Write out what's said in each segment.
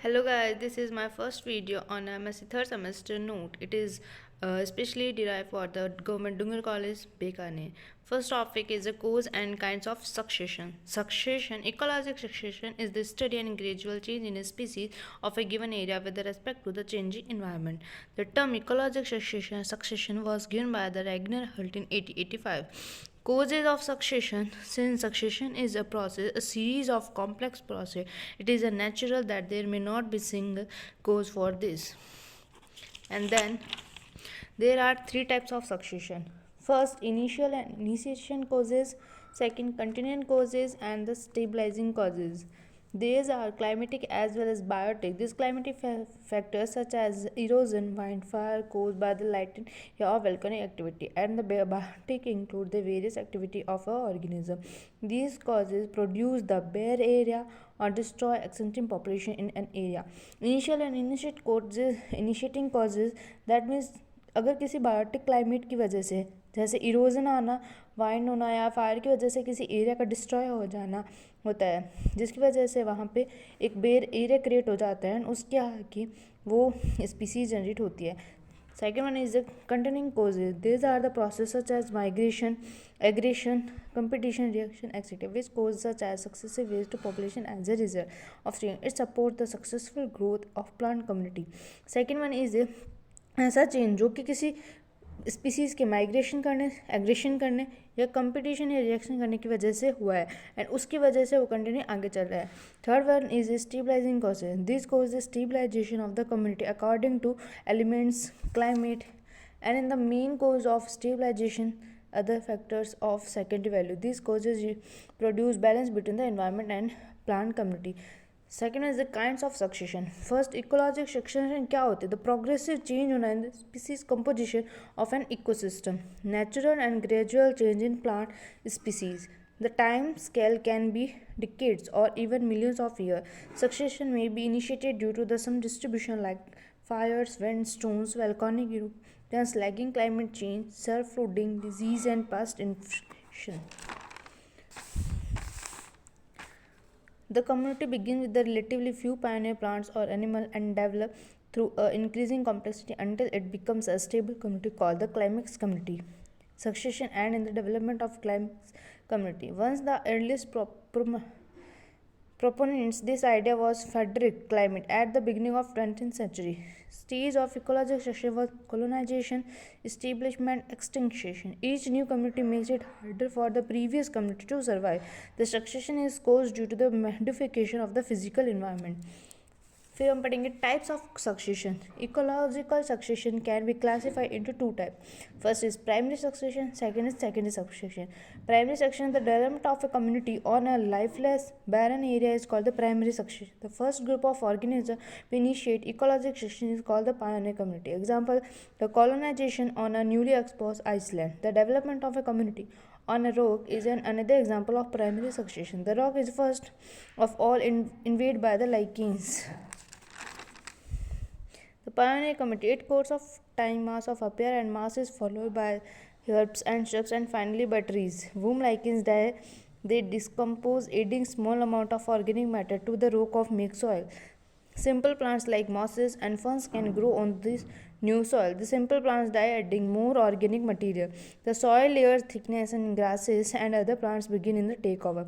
Hello guys, this is my first video on MSc third semester note. It is especially derived for the Government Dungar College, Bekane. First topic is the cause and kinds of succession. Succession, ecological succession is the study and gradual change in a species of a given area with respect to the changing environment. The term ecological succession was given by the Ragnar Hult in 1885. Causes of succession. Since succession is a process, a series of complex process, it is a natural that there may not be single cause for this. And then there are three types of succession. First, initial and initiation causes. Second, continuing causes, and the stabilizing causes. These are climatic as well as biotic. These climatic factors such as erosion, wildfire caused by the lightning or volcanic activity, and the biotic include the various activity of a organism. These causes produce the bare area or destroy existing population in an area. Initial and initiating causes, that means अगर किसी biotic climate की वजह से जैसे erosion आना, wind होना या fire की वजह से किसी एरिया का डिस्ट्रॉय हो जाना होता है, जिसकी वजह से वहाँ पे एक बेर एरिया क्रिएट हो जाता है, उसके आगे वो स्पीसीज जनरेट होती है. Second one is the continuing causes. These are the processes such as migration, aggregation, competition, reaction, etc., which cause such as successive waste to population as a result of change. It supports the successful growth of plant community. Second one is ऐसा change जो कि किसी species के migration करने, aggression करने या competition या reaction करने की वजह से हुआ है एंड उसकी वजह से वो कंटिन्यू आगे चल रहा है. Third one is stabilising causes. This cause the stabilisation of the community according to elements, climate, and in the main cause of stabilisation other factors of secondary value. These causes produce balance between the environment and plant community. Second is the kinds of succession. First, ecological succession क्या होते हैं? The progressive change होना in the species composition of an ecosystem. Natural and gradual change in plant species. The time scale can be decades or even millions of years. Succession may be initiated due to the some distribution like fires, winds, storms, volcanic eruptions, lagging climate change, self-flooding, disease, and past infection. The community begins with the relatively few pioneer plants or animals and develop through increasing complexity until it becomes a stable community called the climax community. Succession and in the development of climax community. Once the earliest proponents this idea was Frederick Clement at the beginning of 20th century. Stage of ecological succession was colonization, establishment, extinction. Each new community makes it harder for the previous community to survive. The succession is caused due to the modification of the physical environment. फिर हम पढ़ेंगे types of succession. Ecological succession can be classified into two type. First is primary succession, second is secondary succession. Primary succession, the development of a community on a lifeless barren area is called the primary succession. The first group of organisms to initiate ecological succession is called the pioneer community. Example, the colonization on a newly exposed Iceland. The development of a community on a rock is another example of primary succession. The rock is first of all invaded by the lichens. The pioneer community, its course of time, mass of appear and mass is followed by herbs and shrubs and finally by trees. Whom lichens die, they decompose, adding small amount of organic matter to the rock of make soil. Simple plants like mosses and ferns can grow on this new soil. The simple plants die, adding more organic material. The soil layers thickness and grasses and other plants begin in the takeover.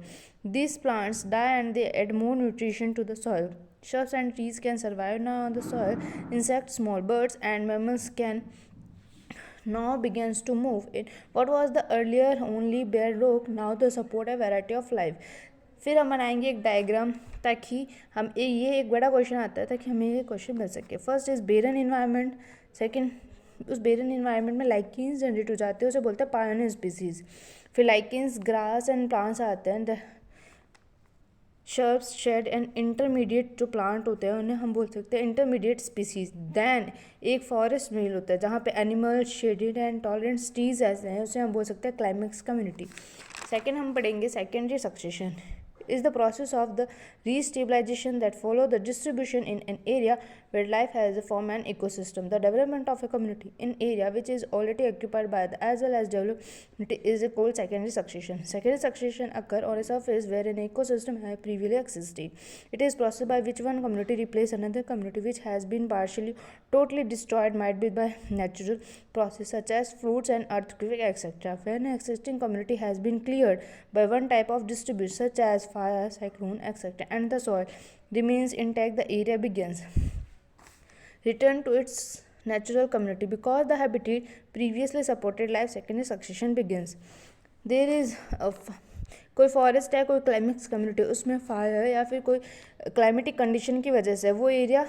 These plants die and they add more nutrition to the soil. Shrubs and trees can survive now on the soil. Insects, small birds, and mammals can now begins to move in what was the earlier only bare rock, now they support a variety of life. फिर हम बनाएंगे एक diagram ताकि हम ये एक बड़ा question आता है ताकि हमें ये क्वेश्चन मिल सके. First is barren environment. Second, उस बेरन इन्वायरमेंट में लाइकेंस जनरेट हो जाते हैं, उसे बोलते हैं पायोनियर स्पीसीज. फिर लाइकेंस, ग्रास एंड प्लांट्स आते हैं. शर्ब्स, शेड एंड इंटरमीडिएट जो प्लांट होते हैं उन्हें हम बोल सकते हैं इंटरमीडिएट स्पीसीज. दैन एक फॉरेस्ट मेल होता है जहाँ पे animal, shaded and tolerant trees ऐसे हैं, उसे हम बोल सकते हैं क्लाइमेक्स कम्युनिटी. सेकेंड हम पढ़ेंगे secondary succession. is the process of the restabilization that follow the distribution in an area where life has formed an ecosystem. The development of a community in area which is already occupied by the as well as development is called secondary succession. Secondary succession occur on a surface where an ecosystem has previously existed. It is process by which one community replaces another community which has been partially totally destroyed, might be by natural process such as floods and earthquake, etc. When an existing community has been cleared by one type of distribution such as fire, cyclone, etc., and the soil remains intact, the area begins return to its natural community because the habitat previously supported life. Secondary succession begins. There is कोई forest है, कोई climax community, उसमें fire है या फिर कोई climatic condition की वजह से वो एरिया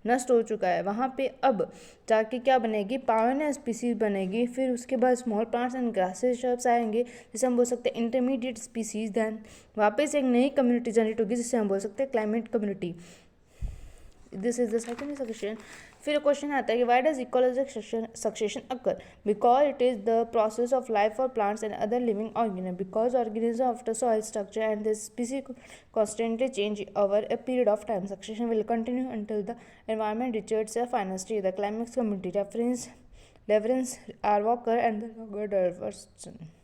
नष्ट हो चुका है. वहाँ पे अब जाके क्या बनेगी, पावन स्पीसीज बनेगी. फिर उसके बाद small plants and grasses shrubs आएंगे जिसे हम बोल सकते हैं इंटरमीडिएट स्पीसीज. दैन वापस एक नई कम्युनिटी जनरेट होगी जिसे हम बोल सकते हैं climate community. This is the second succession. फिर क्वेश्चन आता है कि why does ecological succession occur. Because it is the process of life for plants and other living organism. Because organism of the soil structure and the species constantly change over a period of time. Succession will continue until the environment reaches a final stage. The climax community reference Lawrence R. Walker and the Roger Dalverson.